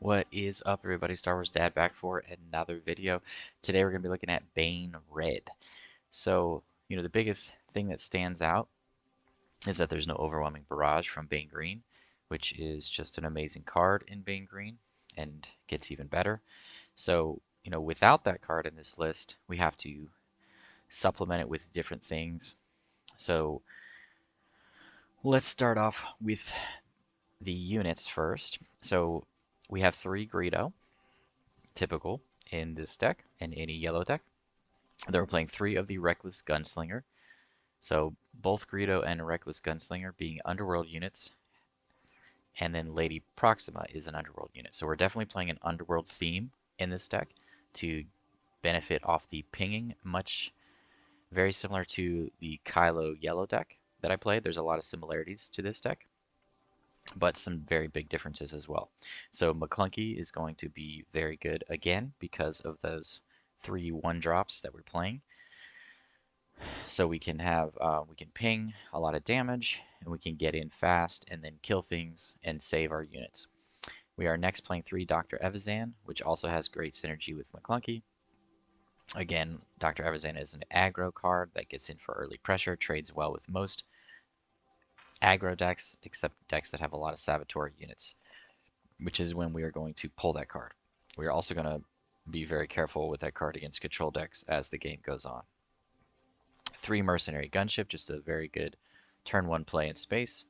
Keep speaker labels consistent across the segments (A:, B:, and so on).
A: What is up, everybody? Star Wars Dad back for another video. Today we're going to be looking at Bane Red. So, the biggest thing that stands out is that there's no overwhelming barrage from Bane Green, which is just an amazing card in Bane Green and gets even better. So, without that card in this list, we have to supplement it with different things. So, let's start off with the units first. So, we have 3 Greedo, typical in this deck and any yellow deck. Then we're playing 3 of the Reckless Gunslinger. So both Greedo and Reckless Gunslinger being underworld units, and then Lady Proxima is an underworld unit. So we're definitely playing an underworld theme in this deck to benefit off the pinging, very similar to the Kylo yellow deck that I played. There's a lot of similarities to this deck, but some very big differences as well. So McClunky is going to be very good again because of those 3 1-drops that we're playing. So we can ping a lot of damage, and we can get in fast and then kill things and save our units. We are next playing 3 Dr. Evazan, which also has great synergy with McClunky. Again, Dr. Evazan is an aggro card that gets in for early pressure, trades well with most aggro decks, except decks that have a lot of Saboteur units, which is when we are going to pull that card. We are also going to be very careful with that card against control decks as the game goes on. 3 Mercenary Gunship, just a very good turn 1 play in space.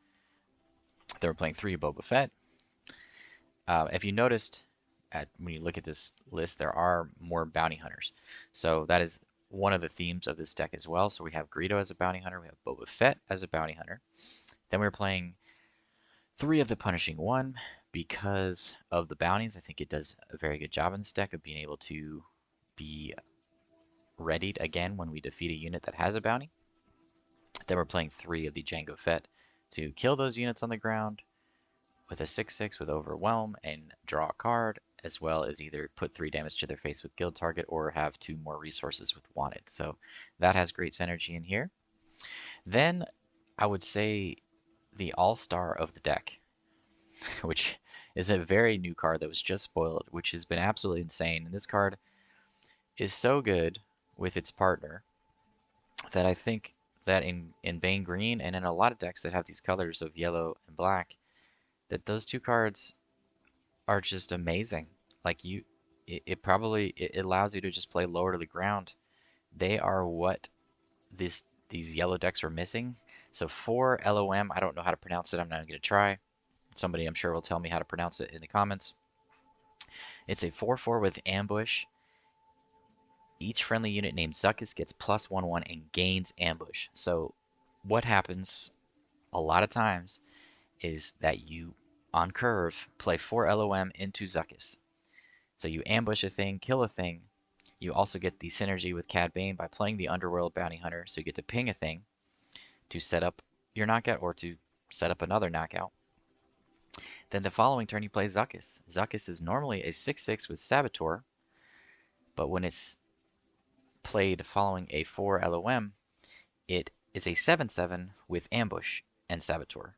A: Then we're playing 3 Boba Fett. If you noticed, when you look at this list, there are more bounty hunters. So that is one of the themes of this deck as well. So we have Greedo as a bounty hunter, we have Boba Fett as a bounty hunter. Then we're playing 3 of the Punishing One because of the bounties. I think it does a very good job in this deck of being able to be readied again when we defeat a unit that has a bounty. Then we're playing 3 of the Jango Fett to kill those units on the ground with a 6/6 with Overwhelm and draw a card, as well as either put 3 damage to their face with Guild Target or have 2 more resources with Wanted. So that has great synergy in here. Then I would say the all-star of the deck, which is a very new card that was just spoiled, which has been absolutely insane. And this card is so good with its partner that I think that in Bane Green and in a lot of decks that have these colors of yellow and black, that those 2 cards are just amazing. Like it allows you to just play lower to the ground. They are what these yellow decks are missing. So 4 LOM, I don't know how to pronounce it. I'm not going to try. Somebody I'm sure will tell me how to pronounce it in the comments. It's a 4/4 with ambush. Each friendly unit named Zuckuss gets +1/1 and gains ambush. So what happens a lot of times is that you, on curve, play 4 LOM into Zuckuss. So you ambush a thing, kill a thing. You also get the synergy with Cad Bane by playing the Underworld Bounty Hunter, so you get to ping a thing to set up your knockout or to set up another knockout. Then the following turn you play Zuckuss. Zuckuss is normally a 6/6 with Saboteur, but when it's played following a 4 LOM, it is a 7/7 with Ambush and Saboteur.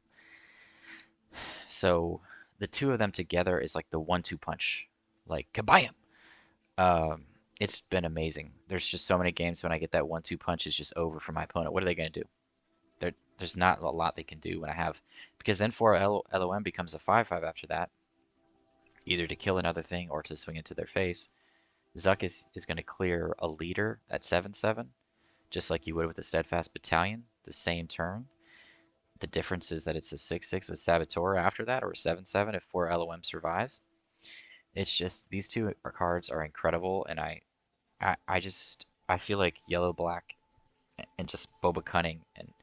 A: So the 2 of them together is like the 1-2 punch, like kabayam. It's been amazing. There's just so many games when I get that 1-2 punch is just over for my opponent. What are they going to do? There's not a lot they can do when I have, because then 4 LOM becomes a 5/5 after that, either to kill another thing or to swing into their face. Zuckuss is going to clear a leader at 7/7, just like you would with the Steadfast Battalion, the same turn. The difference is that it's a 6/6 with Saboteur after that, or a 7/7 if 4 LOM survives. It's just, these 2 cards are incredible, and I feel like yellow, black, and just Boba Cunning, and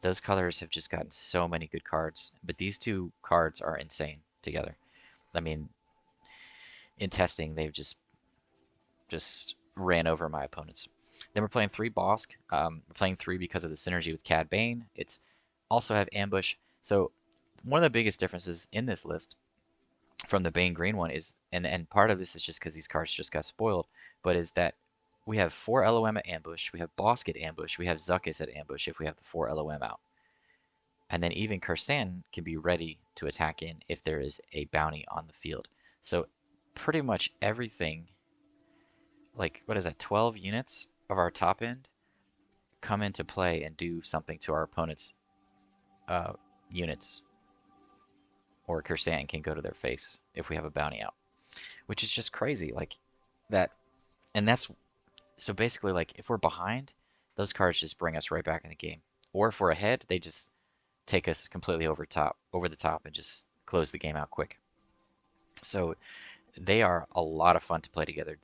A: those colors have just gotten so many good cards. But these 2 cards are insane together. I mean, in testing, they've just ran over my opponents. Then we're playing 3 Bossk. We're playing 3 because of the synergy with Cad Bane. It's also have ambush. So one of the biggest differences in this list from the Bane Green one is, and part of this is just because these cards just got spoiled, but is that we have 4 LOM at ambush, we have Bossk at ambush, we have Zuckuss at ambush if we have the 4 LOM out. And then even Krrsantan can be ready to attack in if there is a bounty on the field. So pretty much everything, like what is that, 12 units of our top end come into play and do something to our opponent's uh, units, or Krrsantan can go to their face if we have a bounty out, which is just crazy. Like that, and that's so basically like if we're behind, those cards just bring us right back in the game, or if we're ahead, they just take us completely over the top, and just close the game out quick. So they are a lot of fun to play together.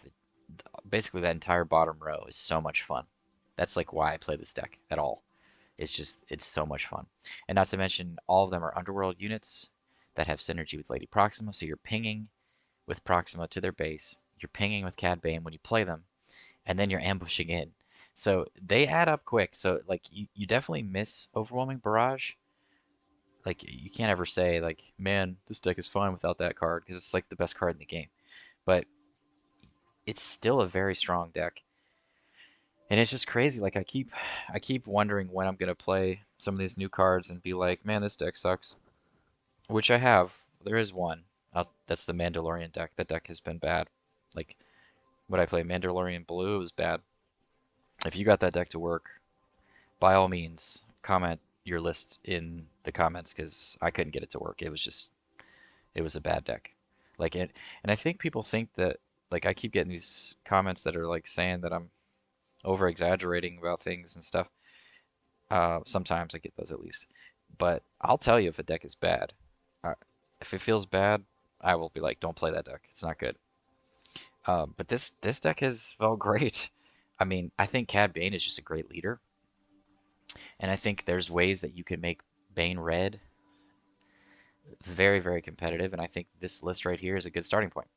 A: Basically, that entire bottom row is so much fun. That's like why I play this deck at all. It's so much fun. And not to mention, all of them are underworld units that have synergy with Lady Proxima, so you're pinging with Proxima to their base, you're pinging with Cad Bane when you play them, and then you're ambushing in. So they add up quick. So like you definitely miss Overwhelming Barrage. Like you can't ever say like, man, this deck is fine without that card, because it's like the best card in the game. But it's still a very strong deck. And it's just crazy. Like I keep wondering when I'm gonna play some of these new cards and be like, man, this deck sucks. Which I have. There is one. That's the Mandalorian deck. That deck has been bad. Like when I play Mandalorian Blue, it was bad. If you got that deck to work, by all means, comment your list in the comments, because I couldn't get it to work. It was a bad deck. Like it, and I think people think that, like, I keep getting these comments that are like saying that I'm over exaggerating about things and stuff. Sometimes I get those at least. But I'll tell you if a deck is bad. If it feels bad, I will be like, don't play that deck. It's not good. But this deck has felt great. I mean, I think Cad Bane is just a great leader. And I think there's ways that you can make Bane Red very, very competitive. And I think this list right here is a good starting point.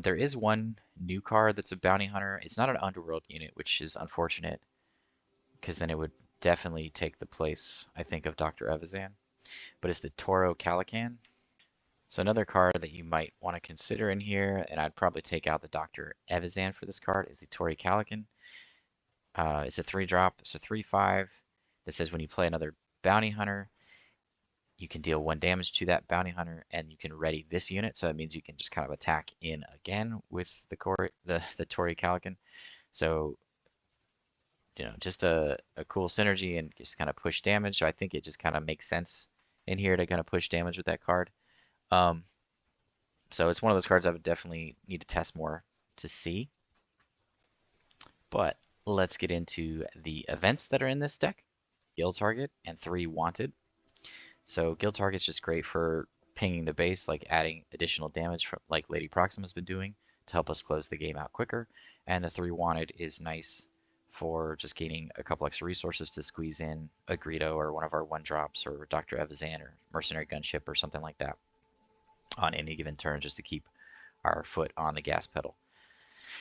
A: There is one new card that's a bounty hunter. It's not an underworld unit, which is unfortunate, because then it would definitely take the place, I think, of Dr. Evazan. But it's the Toro Calican. So another card that you might want to consider in here, and I'd probably take out the Dr. Evazan for this card, is the Toro Calican. It's a 3-drop. It's a 3/5 that says when you play another bounty hunter, you can deal 1 damage to that bounty hunter, and you can ready this unit. So it means you can just kind of attack in again with the Toro Calican. So, you know, just a cool synergy and just kind of push damage. So I think it just kind of makes sense in here to kind of push damage with that card. So it's one of those cards I would definitely need to test more to see. But let's get into the events that are in this deck. Guild Target and 3 Wanted. So Guild Target's just great for pinging the base, like adding additional damage from, like Lady Proxima's been doing, to help us close the game out quicker. And the 3 Wanted is nice for just gaining a couple extra resources to squeeze in a Greedo or one of our 1-drops, or Dr. Evazan or Mercenary Gunship or something like that on any given turn, just to keep our foot on the gas pedal.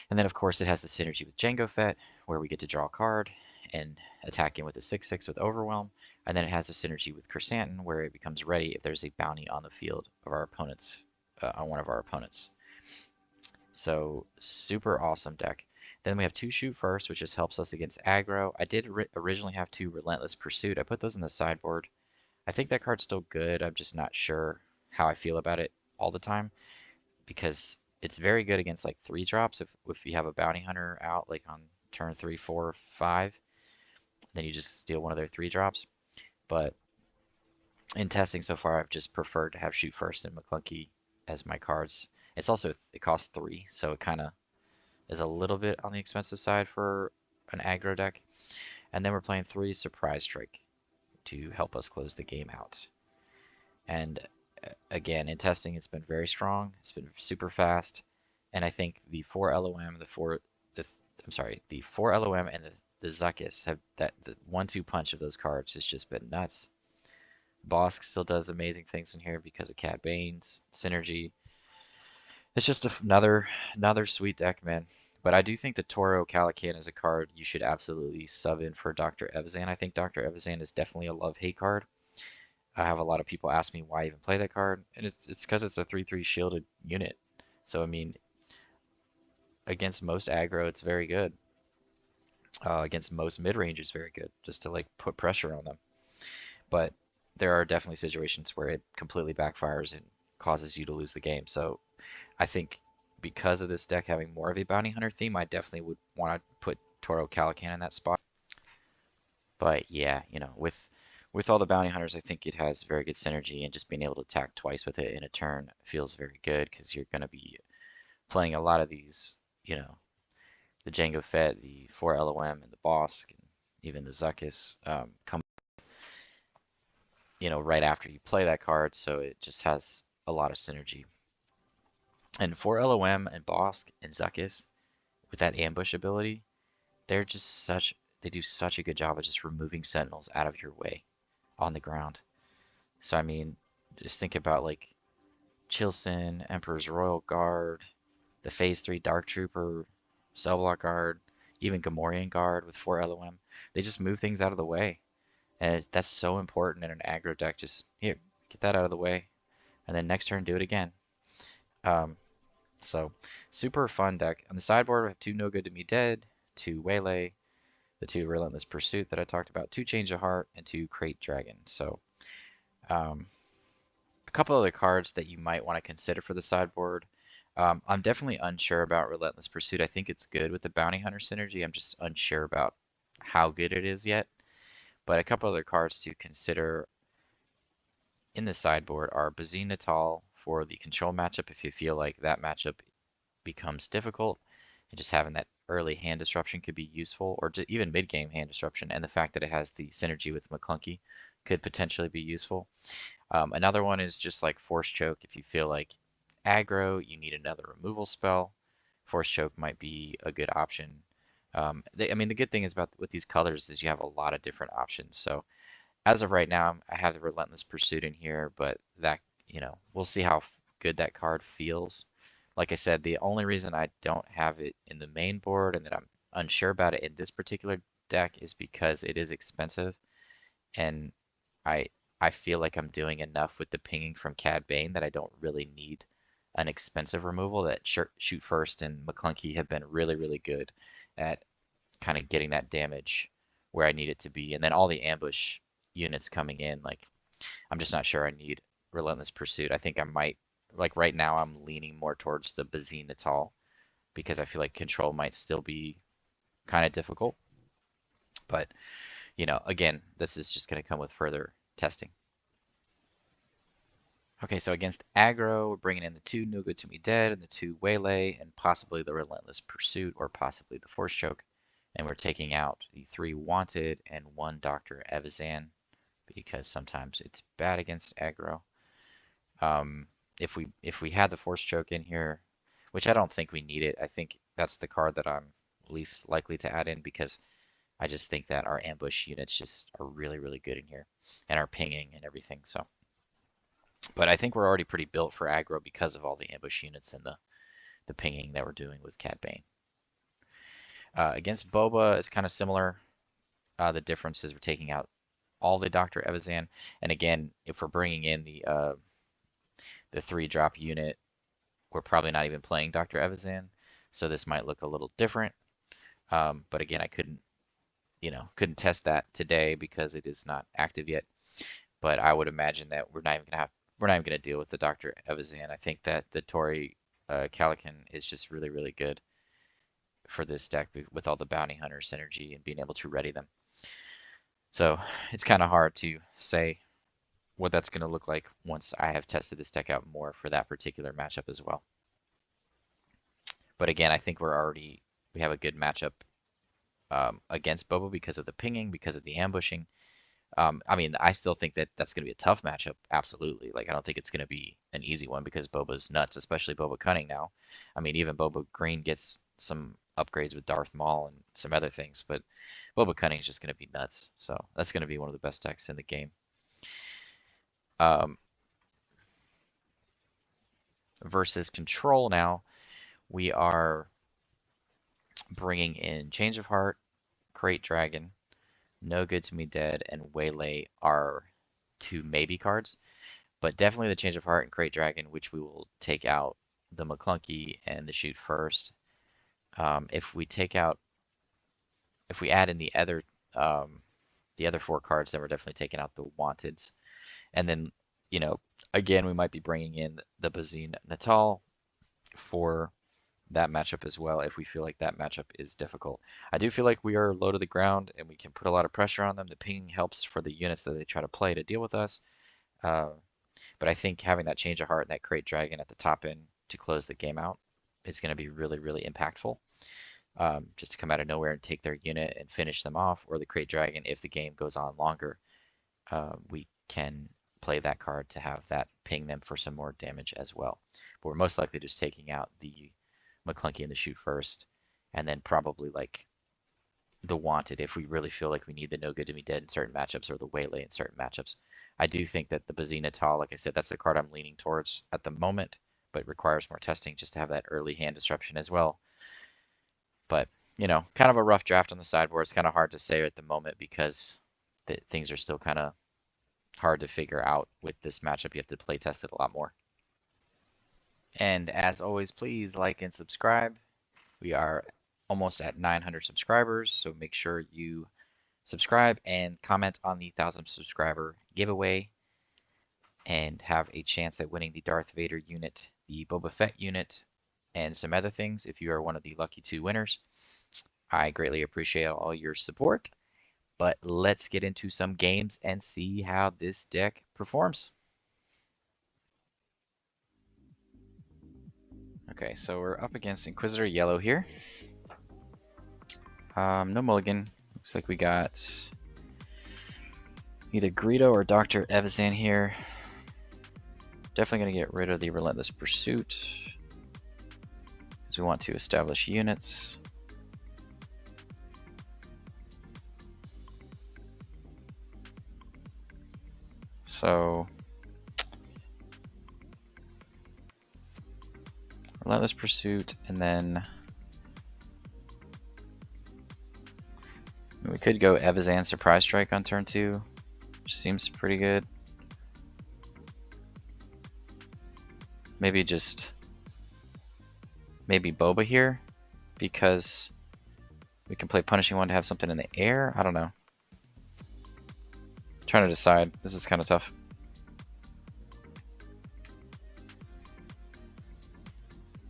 A: And then of course it has the synergy with Jango Fett, where we get to draw a card and attack in with a 6/6 with Overwhelm. And then it has the synergy with Krrsantan, where it becomes ready if there's a bounty on the field of our opponents, on one of our opponents. So super awesome deck. Then we have 2 Shoot First, which just helps us against aggro. I did originally have 2 Relentless Pursuit. I put those in the sideboard. I think that card's still good. I'm just not sure how I feel about it all the time, because it's very good against like 3-drops. If you have a bounty hunter out like on turn 3, 4, 5, then you just steal one of their 3-drops. But in testing so far, I've just preferred to have Shoot First and McClunky as my cards. It's also, it costs 3, so it kind of is a little bit on the expensive side for an aggro deck. And then we're playing 3 Surprise Strike to help us close the game out. And again, in testing, it's been very strong. It's been super fast, and I think the 4 LOM, the 4 LOM and the Zuckuss have the 1-2 punch of those cards has just been nuts. Bossk still does amazing things in here because of Cad Bane's synergy. It's just another sweet deck, man. But I do think the Toro Calican is a card you should absolutely sub in for Dr. Evazan. I think Dr. Evazan is definitely a love-hate card. I have a lot of people ask me why I even play that card, and it's because it's a 3/3 shielded unit. So I mean, against most aggro, it's very good. Against most mid-range, it's very good, just to like put pressure on them. But there are definitely situations where it completely backfires and causes you to lose the game. So I think because of this deck having more of a bounty hunter theme, I definitely would want to put Toro Calican in that spot. But yeah, you know, with all the bounty hunters, I think it has very good synergy, and just being able to attack twice with it in a turn feels very good because you're going to be playing a lot of these, you know, the Jango Fett, the 4 LOM, and the Bossk, and even the Zuckuss come, you know, right after you play that card, so it just has a lot of synergy. And 4 LOM and Bossk and Zuckuss with that ambush ability, they're just such, they do such a good job of just removing sentinels out of your way on the ground. So I mean, just think about like Chilson, Emperor's Royal Guard, the Phase 3 Dark Trooper, Cell Block Guard, even Gamorrean Guard with 4 LOM. They just move things out of the way. And that's so important in an aggro deck. Just, here, get that out of the way. And then next turn, do it again. So, super fun deck. On the sideboard, we have 2 No Good to Me Dead, 2 Waylay, the 2 Relentless Pursuit that I talked about, 2 Change of Heart, and 2 Crate Dragon. So, a couple other cards that you might want to consider for the sideboard. I'm definitely unsure about Relentless Pursuit. I think it's good with the Bounty Hunter synergy. I'm just unsure about how good it is yet. But a couple other cards to consider in the sideboard are Bazine Natal for the control matchup if you feel like that matchup becomes difficult, and just having that early hand disruption could be useful, or just even mid-game hand disruption, and the fact that it has the synergy with McClunky could potentially be useful. Another one is just like Force Choke if you feel like aggro, you need another removal spell. Force Choke might be a good option. I mean, the good thing is about with these colors is you have a lot of different options. So as of right now, I have the Relentless Pursuit in here, but that, you know, we'll see how good that card feels. Like I said, the only reason I don't have it in the main board and that I'm unsure about it in this particular deck is because it is expensive, and I I feel like I'm doing enough with the pinging from Cad Bane that I don't really need an expensive removal. That Shoot First and McClunky have been really, really good at kind of getting that damage where I need it to be. And then all the ambush units coming in, like, I'm just not sure I need Relentless Pursuit. I think I might, like right now, I'm leaning more towards the Bazine Natal because I feel like control might still be kind of difficult. But, you know, again, this is just going to come with further testing. Okay, so against aggro, we're bringing in the 2 No Good to Me Dead and the 2 Waylay and possibly the Relentless Pursuit or possibly the Force Choke. And we're taking out the 3 Wanted and 1 Dr. Evazan because sometimes it's bad against aggro. If we had the Force Choke in here, which I don't think we need it, I think that's the card that I'm least likely to add in because I just think that our ambush units just are really, really good in here and our pinging and everything. So, but I think we're already pretty built for aggro because of all the ambush units and the pinging that we're doing with Cad Bane. Against Boba, it's kind of similar. The difference is we're taking out all the Dr. Evazan, and again, if we're bringing in the 3-drop unit, we're probably not even playing Dr. Evazan, so this might look a little different. But again, I couldn't test that today because it is not active yet. But I would imagine that we're not even gonna deal with the Dr. Evazan. I think that the Tori Calican is just really, really good for this deck with all the bounty hunter synergy and being able to ready them. So it's kind of hard to say what that's going to look like once I have tested this deck out more for that particular matchup as well. But again, I think we have a good matchup against Boba because of the pinging, because of the ambushing. I mean, I still think that that's going to be a tough matchup, absolutely. Like, I don't think it's going to be an easy one because Boba's nuts, especially Boba Cunning now. I mean, even Boba Green gets some upgrades with Darth Maul and some other things, but Boba Cunning is just going to be nuts. So that's going to be one of the best decks in the game. Versus Control now, we are bringing in Change of Heart, Crate Dragon, No Good to Me Dead, and Waylay are 2 maybe cards, but definitely the Change of Heart and Crate Dragon, which we will take out the McClunky and the Shoot First. If we add in the other 4 cards, then we're definitely taking out the Wanteds. And then, you know, again, we might be bringing in the Bazine Natal for that matchup as well if we feel like that matchup is difficult. I do feel like we are low to the ground and we can put a lot of pressure on them. The ping helps for the units that they try to play to deal with us. But I think having that change of heart and that crate dragon at the top end to close the game out is going to be really, really impactful. Just to come out of nowhere and take their unit and finish them off, or the crate dragon if the game goes on longer. We can play that card to have that ping them for some more damage as well. But we're most likely just taking out the McClunky and the shoot first, and then probably like the wanted if we really feel like we need the no good to be dead in certain matchups or the waylay in certain matchups. I do think that the Bazina Tal, like I said, that's the card I'm leaning towards at the moment, but requires more testing just to have that early hand disruption as well. But, you know, kind of a rough draft on the sideboard. It's kind of hard to say at the moment because things are still kind of hard to figure out with this matchup. You have to play test it a lot more. And as always, please like and subscribe. We are almost at 900 subscribers, so make sure you subscribe and comment on the 1,000 subscriber giveaway and have a chance at winning the Darth Vader unit, the Boba Fett unit, and some other things if you are one of the lucky 2 winners. I greatly appreciate all your support, but let's get into some games and see how this deck performs. Okay, so we're up against Inquisitor Yellow here. No mulligan. Looks like we got either Greedo or Dr. Evazan here. Definitely going to get rid of the Relentless Pursuit because we want to establish units. So Relentless Pursuit, and then we could go Evazan Surprise Strike on turn 2, which seems pretty good. Maybe Boba here, because we can play Punishing One to have something in the air. I don't know. I'm trying to decide. This is kind of tough.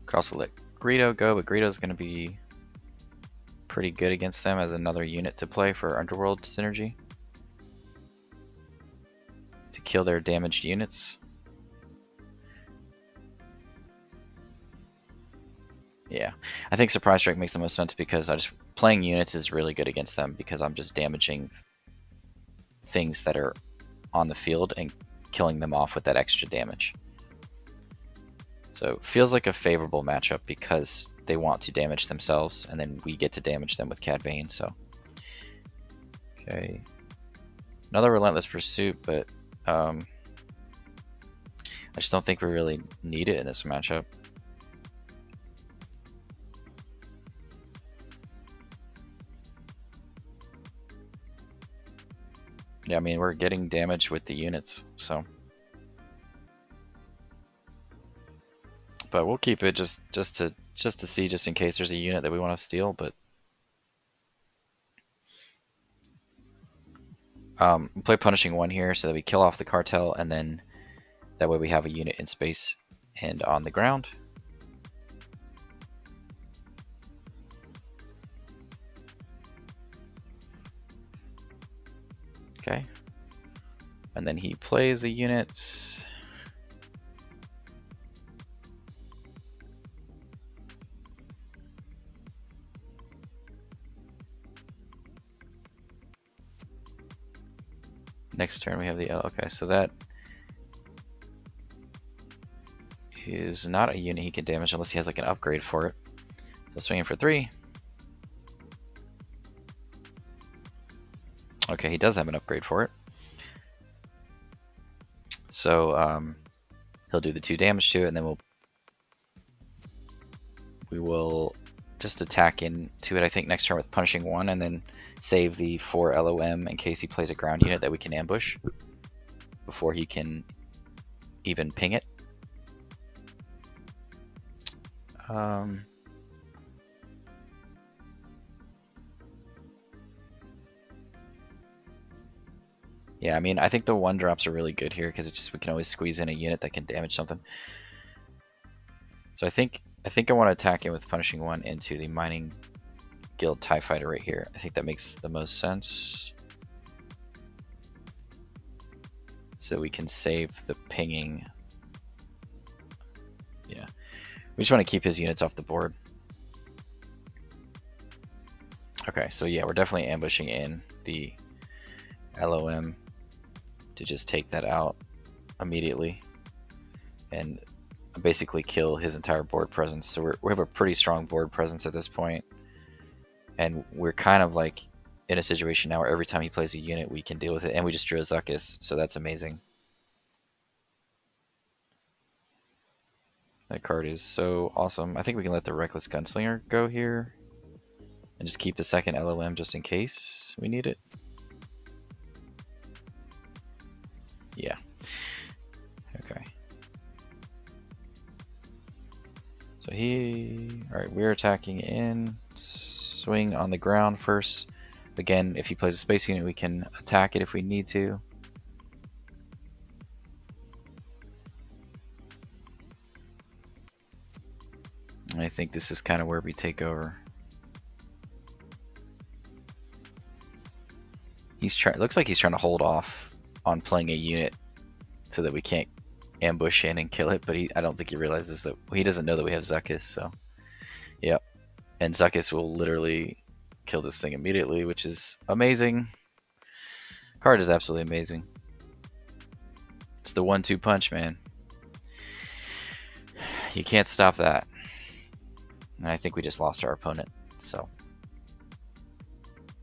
A: Could also let Greedo go, but Greedo's going to be pretty good against them as another unit to play for Underworld synergy to kill their damaged units. Yeah, I think Surprise Strike makes the most sense because playing units is really good against them because I'm just damaging things that are on the field and killing them off with that extra damage. So feels like a favorable matchup because they want to damage themselves, and then we get to damage them with Cad Bane. So, okay, another Relentless Pursuit, but I just don't think we really need it in this matchup. Yeah, I mean, we're getting damage with the units, so. But we'll keep it just to see, just in case there's a unit that we want to steal. But we'll play Punishing One here so that we kill off the cartel, and then that way we have a unit in space and on the ground. Okay. And then he plays a unit. Next turn we have the okay, so that is not a unit he can damage unless he has like an upgrade for it. So swinging for 3. Okay, he does have an upgrade for it. So he'll do the 2 damage to it, and then we will just attack into it, I think, next turn with Punishing One, and then save the 4 LOM in case he plays a ground unit that we can ambush before he can even ping it. Yeah, I mean, I think the 1-drops are really good here because it's just we can always squeeze in a unit that can damage something. So I think I think I want to attack in with Punishing One into the Mining Guild TIE Fighter right here. I think that makes the most sense. So we can save the pinging. Yeah. We just want to keep his units off the board. Okay, so yeah, we're definitely ambushing in the LOM to just take that out immediately and basically kill his entire board presence. So we have a pretty strong board presence at this point, and we're kind of like in a situation now where every time he plays a unit we can deal with it, and we just drew a Zuckuss, so that's amazing. That card is so awesome. I think we can let the Reckless Gunslinger go here and just keep the second LOM just in case we need it. Yeah. Okay. So alright, we're attacking in. Swing on the ground first. Again, if he plays a space unit, we can attack it if we need to. And I think this is kind of where we take over. Looks like he's trying to hold off on playing a unit so that we can't ambush in and kill it, but I don't think he realizes that he doesn't know that we have Zuckuss, so yep. And Zuckuss will literally kill this thing immediately, which is amazing. Card is absolutely amazing. It's the 1-2 punch, man. You can't stop that. And I think we just lost our opponent, so.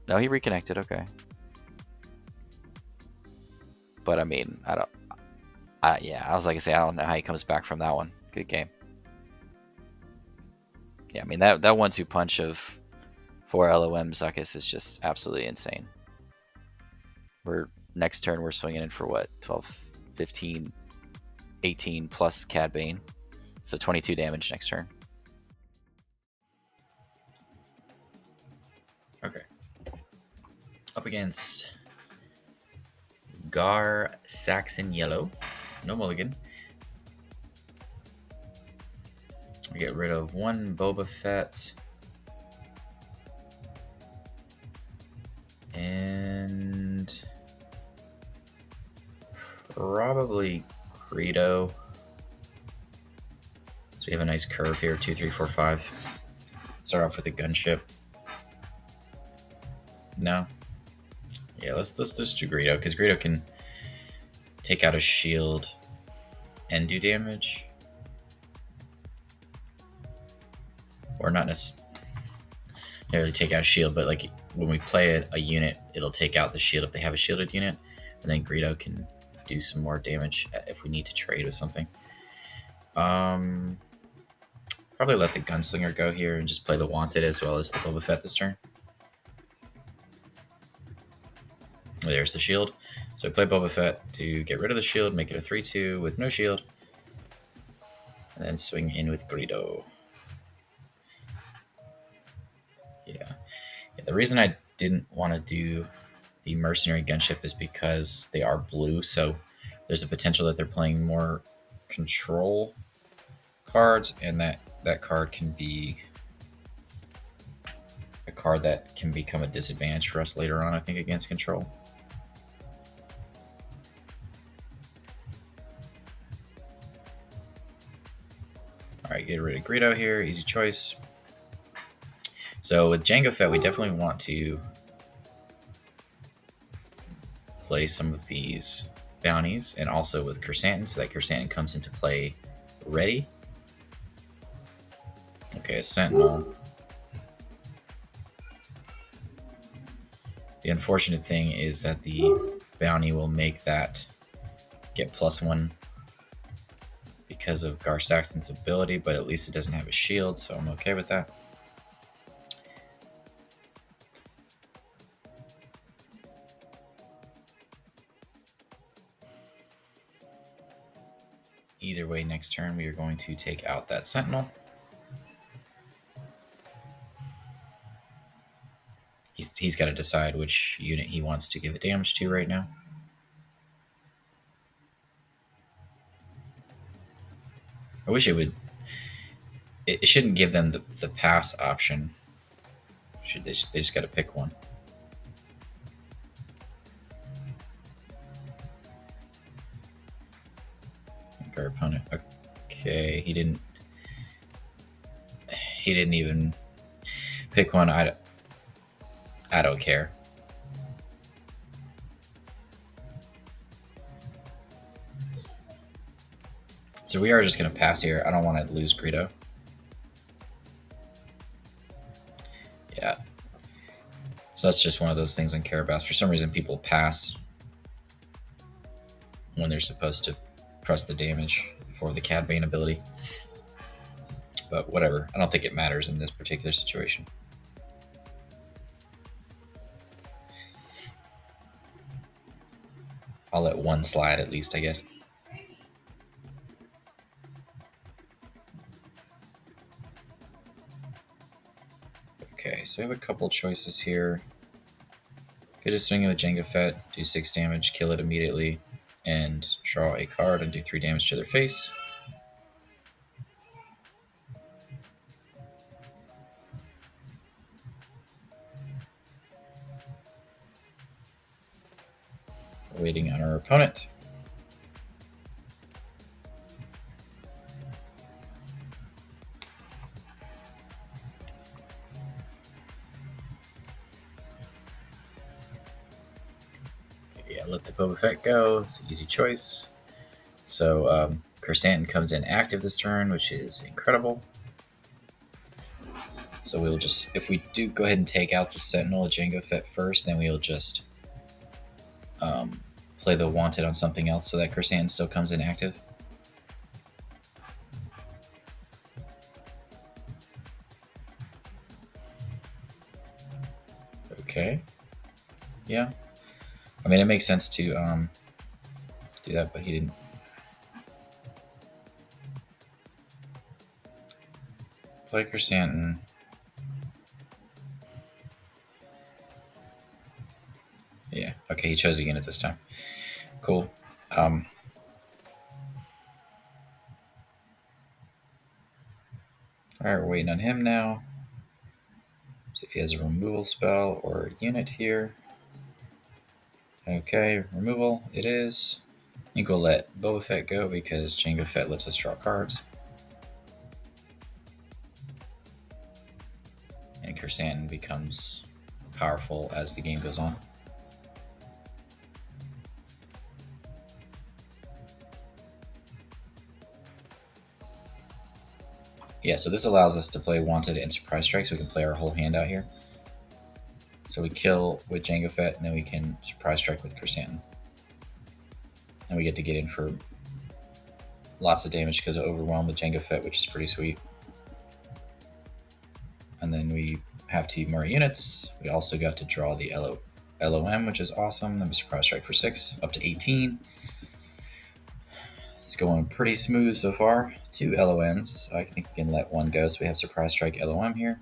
A: No, he reconnected, okay. But I mean, yeah, I was like I say, I don't know how he comes back from that one. Good game. Yeah, I mean, that 1-2 punch of 4 LOM Zuckuss is just absolutely insane. Next turn we're swinging in for what, 12, 15, 18 plus Cad Bane, so 22 damage next turn. Okay, up against Saxon yellow, no mulligan. We get rid of 1 Boba Fett and probably Greedo. So we have a nice curve here, 2, 3, 4, 5. Start off with a gunship. No. Yeah, let's just do Greedo, because Greedo can take out a shield and do damage. Or not necessarily take out a shield, but like when we play a unit, it'll take out the shield if they have a shielded unit, and then Greedo can do some more damage if we need to trade with something. Probably let the Gunslinger go here and just play the Wanted as well as the Boba Fett this turn. There's the shield. So I play Boba Fett to get rid of the shield, make it a 3-2 with no shield, and then swing in with Greedo. Yeah. The reason I didn't want to do the Mercenary Gunship is because they are blue, so there's a potential that they're playing more control cards, and that card can be a card that can become a disadvantage for us later on, I think, against control. Alright, get rid of Greedo here, easy choice. So with Jango Fett, we definitely want to play some of these bounties, and also with Krrsantan, so that Krrsantan comes into play ready. Okay, a Sentinel. The unfortunate thing is that the bounty will make that get +1 because of Saxon's ability, but at least it doesn't have a shield, so I'm okay with that. Either way, next turn we are going to take out that Sentinel. He's got to decide which unit he wants to give a damage to right now. I wish it
B: it shouldn't give them the pass option. They just got to pick one. Our opponent. Okay, he didn't even pick one. I don't care. So we are just going to pass here. I don't want to lose Greedo. Yeah. So that's just one of those things on Carabas. For some reason, people pass when they're supposed to press the damage for the Cad Bane ability. But whatever. I don't think it matters in this particular situation. I'll let one slide at least, I guess. Okay, so we have a couple choices here. Could just swing it with Jango Fett, do 6 damage, kill it immediately, and draw a card and do 3 damage to their face. Waiting on our opponent. Yeah, let the Boba Fett go. It's an easy choice. So Krrsantan comes in active this turn, which is incredible. So we'll just, if we do go ahead and take out the Sentinel of Jango Fett first, then we'll just play the Wanted on something else so that Krrsantan still comes in active. Okay. Yeah. I mean, it makes sense to do that, but he didn't. Play Krrsantan. Yeah, okay, he chose a unit this time. Cool. Alright, we're waiting on him now. See if he has a removal spell or a unit here. Okay, removal it is. I think we'll let Boba Fett go because Jango Fett lets us draw cards. And Krrsantan becomes powerful as the game goes on. Yeah, so this allows us to play Wanted and Surprise Strike, so we can play our whole hand out here. So we kill with Jango Fett, and then we can Surprise Strike with Krrsantan. And we get to get in for lots of damage because of Overwhelm with Jango Fett, which is pretty sweet. And then we have 2 more units. We also got to draw the LOM, which is awesome. Then we Surprise Strike for 6, up to 18. It's going pretty smooth so far. 2 LOMs. I think we can let one go, so we have Surprise Strike LOM here.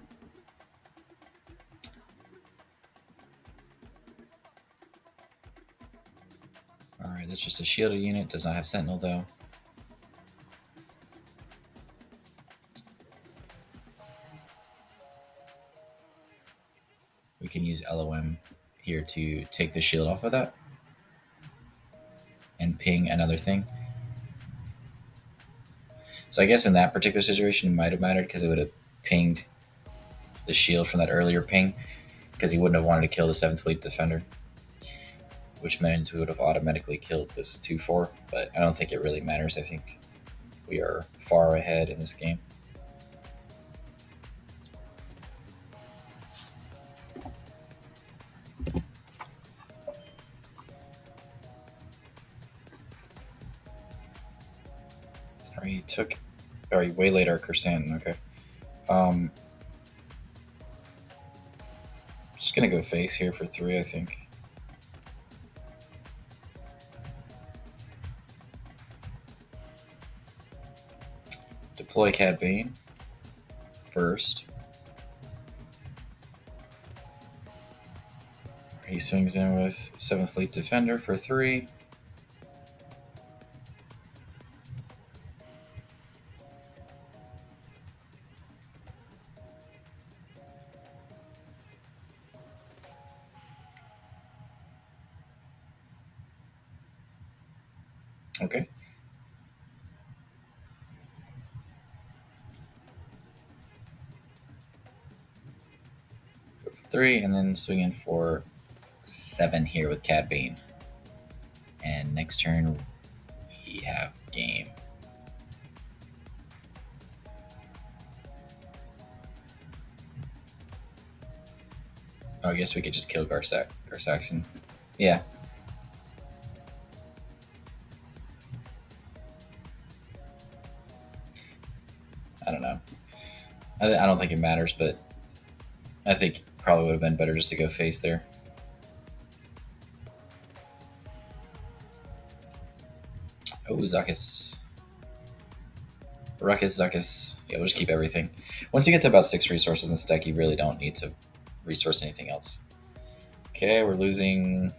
B: Alright, that's just a shielded unit. Does not have Sentinel, though. We can use LOM here to take the shield off of that and ping another thing. So I guess in that particular situation, it might have mattered because it would have pinged the shield from that earlier ping because he wouldn't have wanted to kill the 7th Fleet Defender, which means we would have automatically killed this 2-4, but I don't think it really matters. I think we are far ahead in this game. He took, or he waylaid our Krrsantan, okay. Just gonna go face here for 3, I think. Deploy Cad Bane first. He swings in with 7th Fleet Defender for 3. Okay. Go for 3, and then swing in for 7 here with Cad Bane. And next turn, we have game. Oh, I guess we could just kill Saxon. Yeah. I don't know. I don't think it matters, but I think probably would have been better just to go face there. Oh, Zuckuss. Zuckuss. Yeah, we'll just keep everything. Once you get to about 6 resources in this deck, you really don't need to resource anything else. Okay, we're losing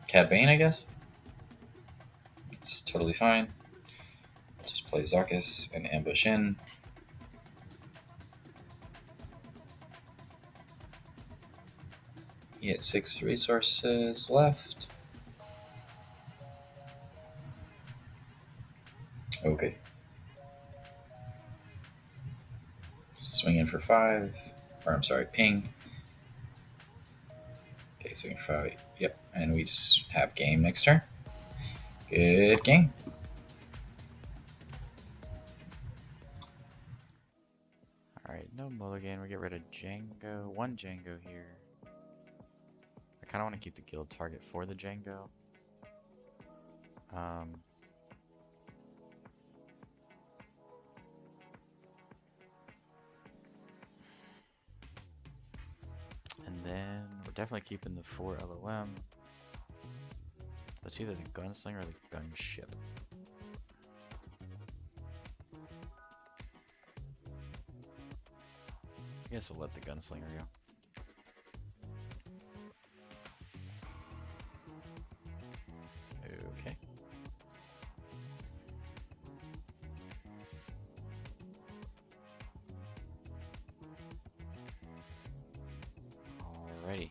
B: Cad Bane, I guess. It's totally fine. Just play Zuckuss and ambush in. He had 6 resources left. Okay. Swing in for 5. Or I'm sorry, ping. Okay, swing for 5. Yep, and we just have game next turn. Good game.
A: Alright, no mulligan. We get rid of Jango. 1 Jango here. I kind of want to keep the guild target for the Jango. And then we're definitely keeping the 4 LOM. That's either the Gunslinger or the Gunship. I guess we'll let the Gunslinger go. Okay. Alrighty.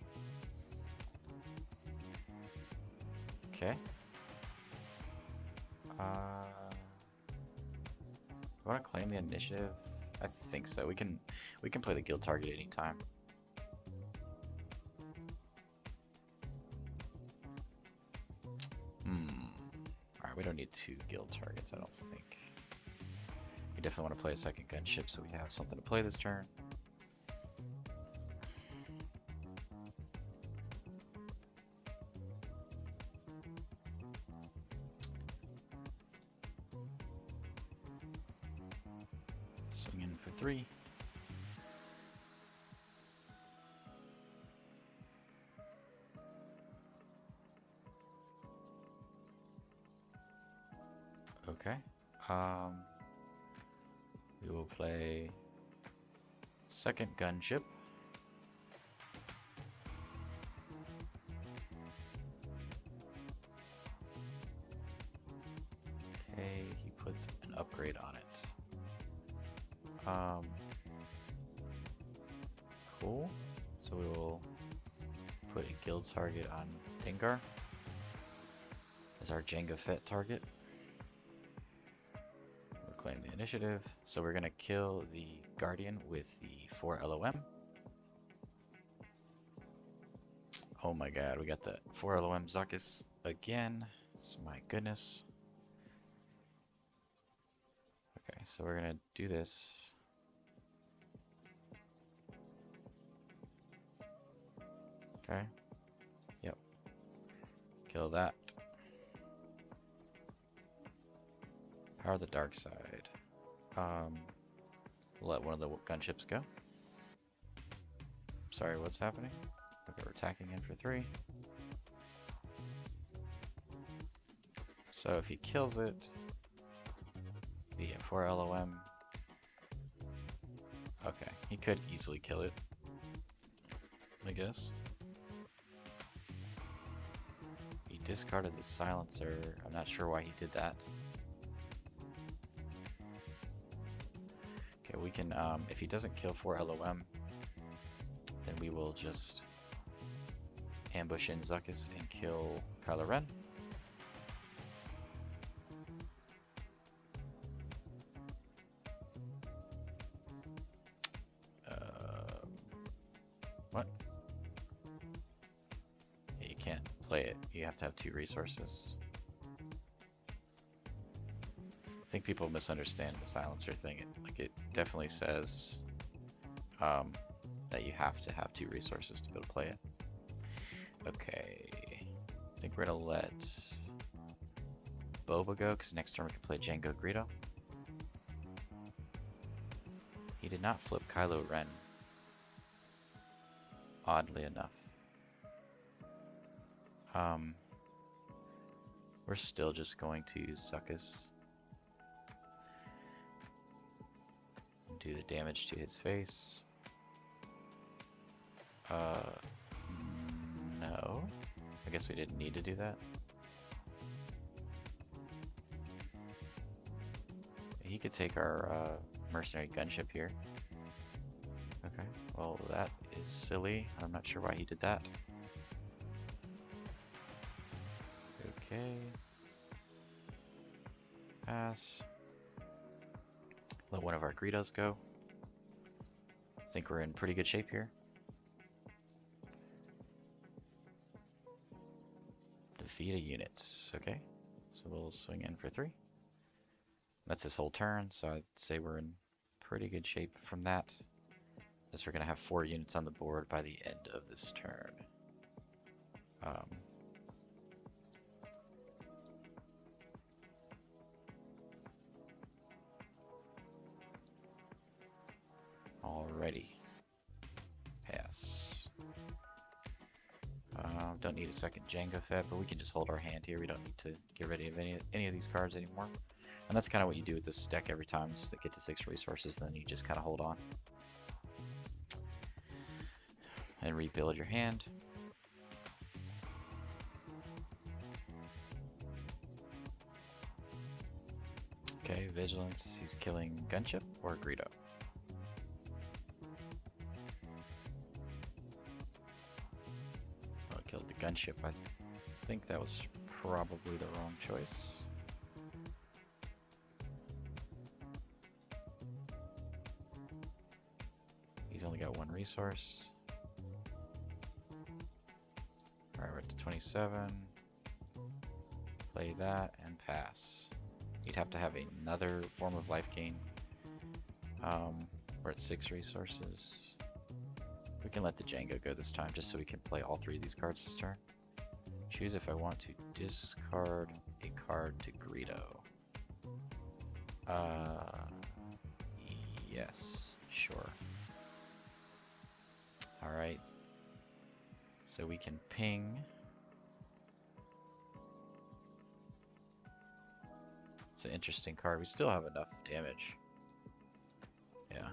A: Okay. You want to claim the initiative? I think so. We can play the guild target anytime. Alright, we don't need 2 guild targets, I don't think. We definitely want to play a second gunship so we have something to play this turn. Swing in for 3. Okay. We will play second gunship. Okay, he put an upgrade on it. Cool. So we will put a guild target on Dengar as our Jango Fett target. We'll claim the initiative. So we're gonna kill the Guardian with the 4 LOM. Oh my god, we got the 4 LOM Zuckuss again. My goodness. Okay, so we're gonna do this. Okay. Yep. Kill that. Power the dark side. Let one of the gunships go. Sorry, what's happening? Okay, we're attacking in for 3. So if he kills it, the 4 LOM. Okay, he could easily kill it, I guess. He discarded the silencer. I'm not sure why he did that. Okay, we can, if he doesn't kill 4 LOM, then we will just ambush in Zuckuss and kill Kylo Ren. What? Yeah, you can't play it. You have to have 2 resources. I think people misunderstand the silencer thing. It definitely says that you have to have 2 resources to be able to play it. Okay, I think we're gonna let Boba go, because next turn we can play Jango Greedo. He did not flip Kylo Ren, oddly enough. We're still just going to use Zuckuss. Do the damage to his face. No. I guess we didn't need to do that. He could take our Mercenary Gunship here. Okay, well that is silly. I'm not sure why he did that. Okay. Pass. Let one of our Greedos go. I think we're in pretty good shape here. Defeat a unit. Okay, so we'll swing in for 3. That's his whole turn, so I'd say we're in pretty good shape from that. As we're going to have 4 units on the board by the end of this turn. Alrighty. Pass. Don't need a second Jango Fett, but we can just hold our hand here. We don't need to get rid of any of these cards anymore. And that's kind of what you do with this deck every time, is to get to 6 resources, then you just kind of hold on. And rebuild your hand. Okay, Vigilance, he's killing Gunship or Greedo. Oh, killed the Gunship. I think that was probably the wrong choice. He's only got 1 resource. Alright, we're at 27. Play that and pass. You'd have to have another form of life gain. We're at 6 resources. We can let the Jango go this time, just so we can play all 3 of these cards this turn. Choose if I want to discard a card to Greedo. Yes, sure. Alright. So we can ping. It's an interesting card. We still have enough damage. Yeah.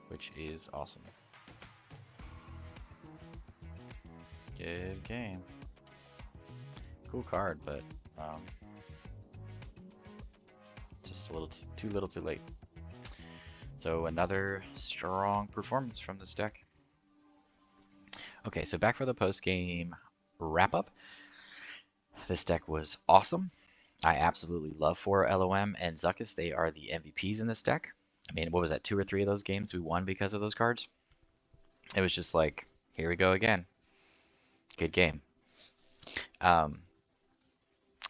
A: Which is awesome. Good game. Cool card, but just a little too little too late. So another strong performance from this deck. Okay, so back for the post-game wrap-up. This deck was awesome. I absolutely love 4 LOM and Zuckuss. They are the MVPs in this deck. I mean, what was that, 2 or 3 of those games we won because of those cards? It was just like, here we go again. Good game.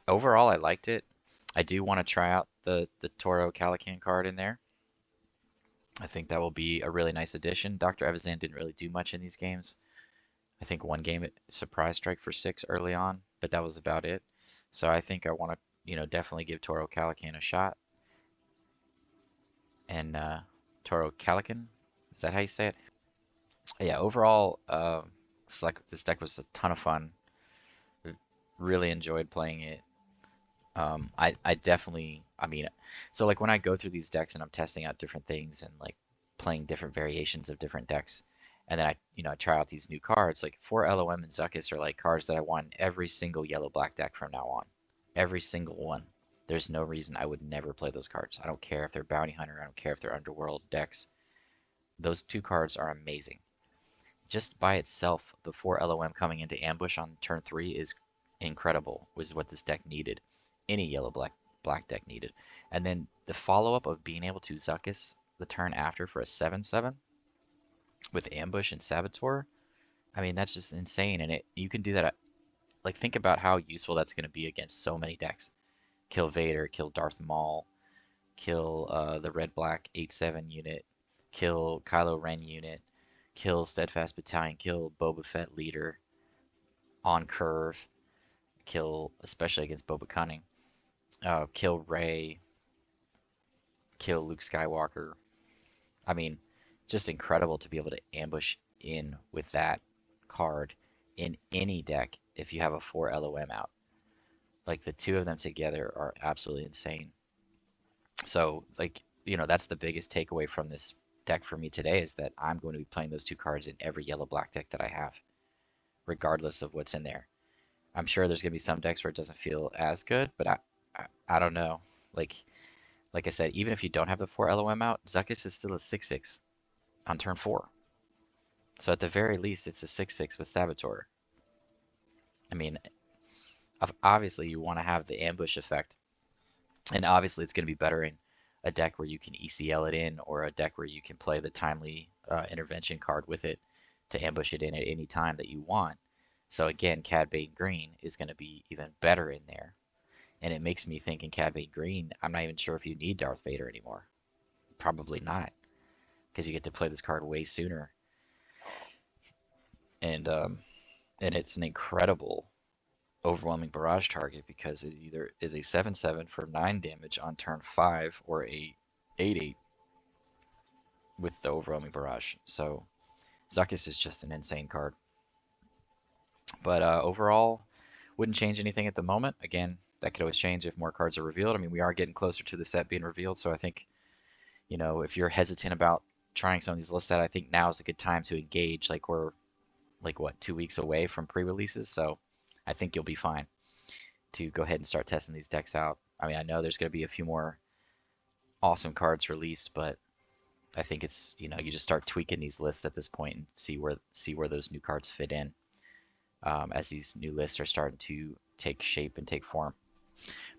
A: Overall, I liked it. I do want to try out the Toro Calican card in there. I think that will be a really nice addition. Dr. Evazan didn't really do much in these games. I think one game it surprise strike for 6 early on, but that was about it. So I think I want to, definitely give Toro Calican a shot. And Toro Calican, is that how you say it? Yeah, overall, this deck was a ton of fun. Really enjoyed playing it. I definitely, so like when I go through these decks and I'm testing out different things and like playing different variations of different decks, and then I try out these new cards, like 4 LOM and Zuckuss are like cards that I want in every single yellow-black deck from now on. Every single one. There's no reason I would never play those cards. I don't care if they're Bounty Hunter, I don't care if they're Underworld decks. Those 2 cards are amazing. Just by itself, the 4 LOM coming into ambush on turn 3 is incredible, was what this deck needed. Any yellow-black deck needed. And then the follow-up of being able to Zuckuss the turn after for a 7/7, with Ambush and Saboteur, I mean, that's just insane. And you can do that. Like, think about how useful that's going to be against so many decks. Kill Vader, kill Darth Maul, kill the Red Black 8/7 unit, kill Kylo Ren unit, kill Steadfast Battalion, kill Boba Fett leader on curve, kill, especially against Boba Cunning, kill Rey, kill Luke Skywalker. I mean, just incredible to be able to ambush in with that card in any deck if you have a 4 LOM out. Like, the two of them together are absolutely insane. So, like, that's the biggest takeaway from this deck for me today, is that I'm going to be playing those two cards in every yellow-black deck that I have, regardless of what's in there. I'm sure there's going to be some decks where it doesn't feel as good, but I don't know. Like I said, even if you don't have the 4 LOM out, Zuckuss is still a 6/6 on turn 4. So at the very least, it's a 6/6 with Saboteur. I mean, obviously you want to have the ambush effect, and obviously it's going to be better in a deck where you can ECL it in, or a deck where you can play the timely intervention card with it to ambush it in at any time that you want. So again, Cad Bane Green is going to be even better in there. And it makes me think in Cad Bane Green, I'm not even sure if you need Darth Vader anymore. Probably not, because you get to play this card way sooner. And it's an incredible overwhelming barrage target, because it either is a 7/7 for 9 damage on turn 5, or a 8/8 with the overwhelming barrage. So Zuckuss is just an insane card. But overall, wouldn't change anything at the moment. Again, that could always change if more cards are revealed. I mean, we are getting closer to the set being revealed, so I think, if you're hesitant about trying some of these lists out, I think now is a good time to engage. Like, we're, what, 2 weeks away from pre-releases, so I think you'll be fine to go ahead and start testing these decks out. I mean, I know there's going to be a few more awesome cards released, but I think it's, you just start tweaking these lists at this point and see where those new cards fit in, as these new lists are starting to take shape and take form.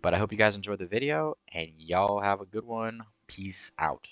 A: But I hope you guys enjoyed the video, and y'all have a good one. Peace out.